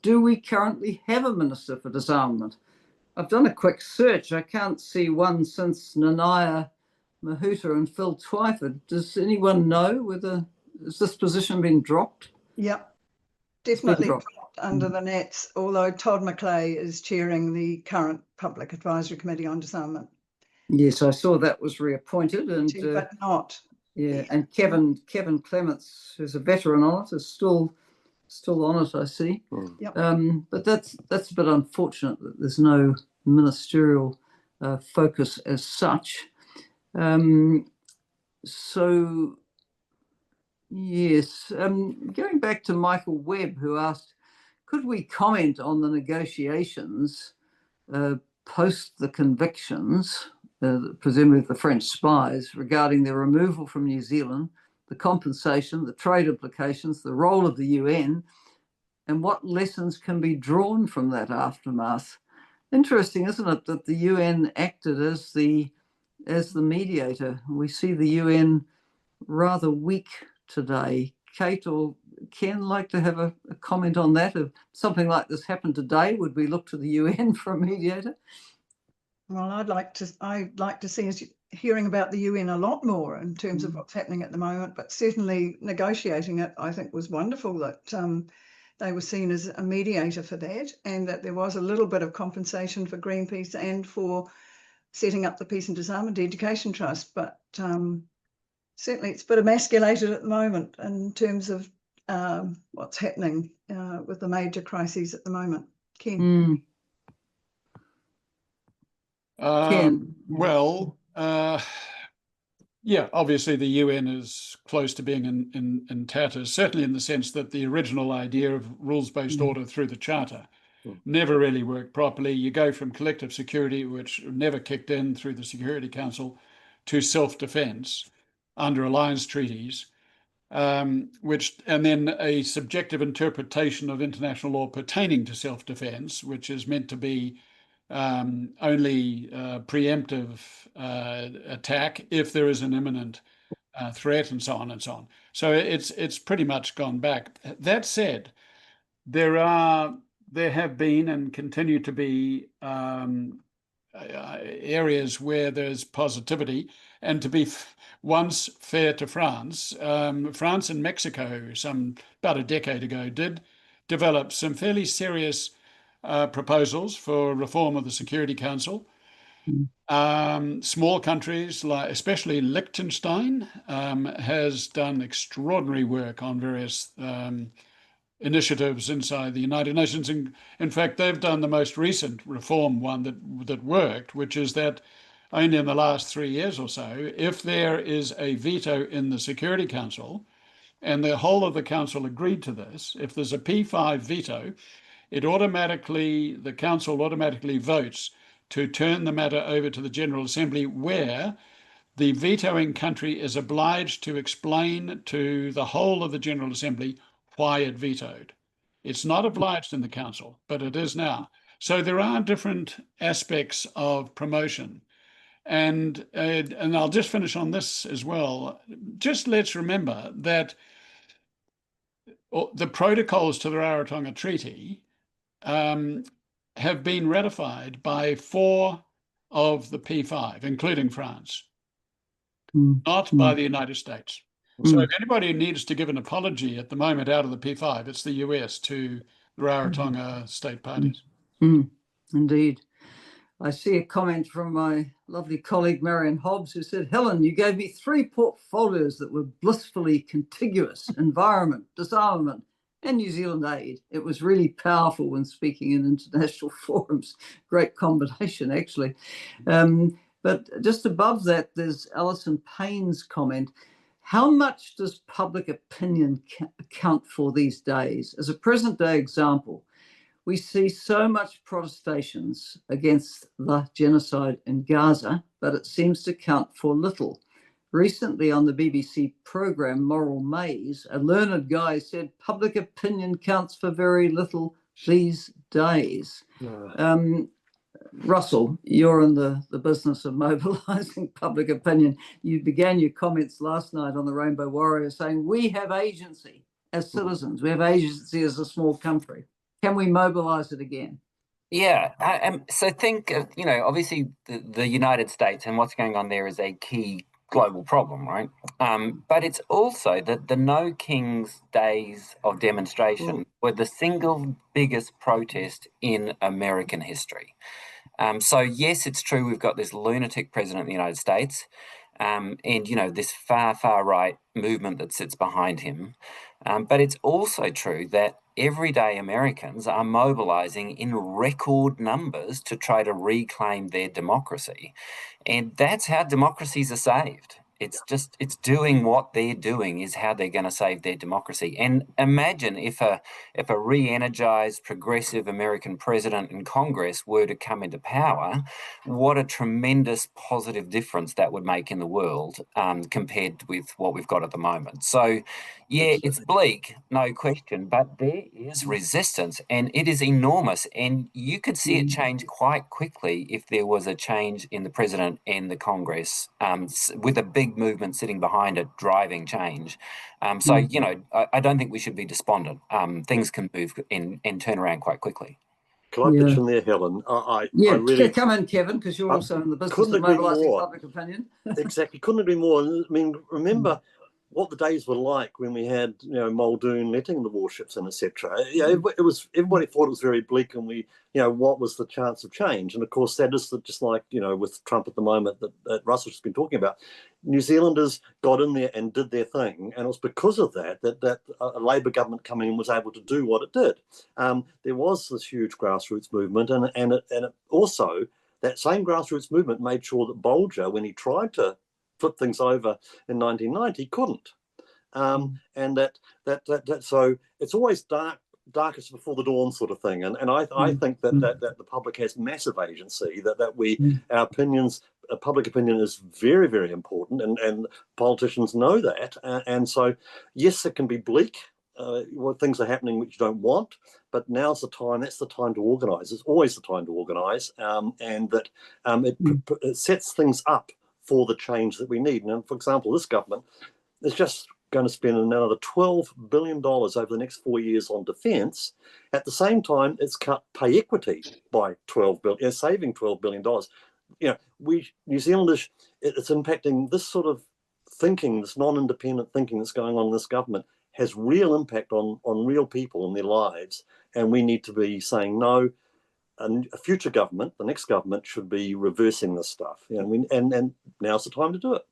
do we currently have a Minister for Disarmament? I've done a quick search. I can't see one since Nanaya Mahuta and Phil Twyford. Does anyone know whether has this position been dropped? Yep, definitely dropped under the nets, although Todd McClay is chairing the current Public Advisory Committee on Disarmament. Yes, I saw that was reappointed, and but not. Yeah, and Kevin Clements, who's a veteran on it, is still on it, I see. Yep. But that's a bit unfortunate that there's no ministerial focus as such. So yes, going back to Michael Webb, who asked, could we comment on the negotiations post the convictions, presumably the French spies, regarding their removal from New Zealand, the compensation, the trade implications, the role of the UN, and what lessons can be drawn from that aftermath? Interesting, isn't it, that the UN acted as the mediator? We see the UN rather weak today. Kate or Ken, like to have a comment on that? If something like this happened today, would we look to the UN for a mediator? Well, I'd like to see us hearing about the UN a lot more in terms of what's happening at the moment, but certainly negotiating it, I think, was wonderful that they were seen as a mediator for that, and that there was a little bit of compensation for Greenpeace and for setting up the Peace and Disarmament Education Trust. But certainly it's a bit emasculated at the moment in terms of what's happening with the major crises at the moment. Ken? Well, yeah, obviously the UN is close to being in tatters, certainly in the sense that the original idea of rules-based order through the Charter never really worked properly. You go from collective security, which never kicked in through the Security Council, to self-defence under alliance treaties, and then a subjective interpretation of international law pertaining to self-defence, which is meant to be only preemptive attack if there is an imminent threat, and so on and so on. So it's pretty much gone back. That said, there have been and continue to be areas where there's positivity, and to be once fair to France, France and Mexico about a decade ago did develop some fairly serious proposals for reform of the Security Council. Small countries, like especially Liechtenstein, has done extraordinary work on various initiatives inside the United Nations. In fact, they've done the most recent reform one that worked, which is that only in the last 3 years or so, if there is a veto in the Security Council, and the whole of the Council agreed to this, if there's a P5 veto, the Council automatically votes to turn the matter over to the General Assembly, where the vetoing country is obliged to explain to the whole of the General Assembly why it vetoed. It's not obliged in the Council, but it is now. So there are different aspects of promotion. And I'll just finish on this as well. Just let's remember that the protocols to the Rarotonga Treaty have been ratified by 4 of the P5, including France, not by the United States. So if anybody needs to give an apology at the moment out of the P5, it's the US to the Rarotonga state parties. Indeed. I see a comment from my lovely colleague Marion Hobbs, who said, Helen, you gave me 3 portfolios that were blissfully contiguous: environment, disarmament, and New Zealand aid. It was really powerful when speaking in international forums. Great combination, actually. But just above that, there's Alison Payne's comment. How much does public opinion count for these days? As a present-day example, we see so much protestations against the genocide in Gaza, but it seems to count for little. Recently on the BBC programme Moral Maze, a learned guy said public opinion counts for very little these days. Russell, you're in the business of mobilising public opinion. You began your comments last night on the Rainbow Warrior saying we have agency as citizens. We have agency as a small country. Can we mobilise it again? Yeah, so think of, obviously the United States and what's going on there is a key global problem, right? But it's also that the No Kings days of demonstration were the single biggest protest in American history. So yes, it's true we've got this lunatic president of the United States, and this far right movement that sits behind him. But it's also true that everyday Americans are mobilizing in record numbers to try to reclaim their democracy. And that's how democracies are saved. It's doing what they're doing is how they're going to save their democracy. And imagine if a re-energized progressive American president and Congress were to come into power, what a tremendous positive difference that would make in the world compared with what we've got at the moment. So, yeah, it's bleak, no question, but there is resistance and it is enormous. And you could see it change quite quickly if there was a change in the president and the Congress with a big movement sitting behind it, driving change. So, I don't think we should be despondent. Things can move and turn around quite quickly. Can I pitch in there, Helen? I really come in, Kevin, because you're also in the business of mobilising public opinion. Exactly, couldn't agree more. I mean, remember what the days were like when we had, Muldoon letting the warships in, etc. It was, everybody thought it was very bleak, and we, what was the chance of change? And of course, that is just like, with Trump at the moment that Russell's just been talking about. New Zealanders got in there and did their thing, and it was because of that a Labour government coming in was able to do what it did. There was this huge grassroots movement, and it also, that same grassroots movement made sure that Bolger, when he tried to flip things over in 1990, couldn't. And so it's always darkest before the dawn sort of thing. And I think that the public has massive agency, that we, our opinions, public opinion is very, very important, and politicians know that. And so, yes, it can be bleak. Things are happening which you don't want, but now's the time. That's the time to organise. It's always the time to organise, and that it sets things up for the change that we need. And for example, this government is just going to spend another $12 billion over the next 4 years on defence. At the same time, it's cut pay equity by $12 billion, saving $12 billion. We New Zealanders, it's impacting this sort of thinking, this non-independent thinking that's going on in this government has real impact on real people and their lives. And we need to be saying no. And a future government, the next government, should be reversing this stuff. And now's the time to do it.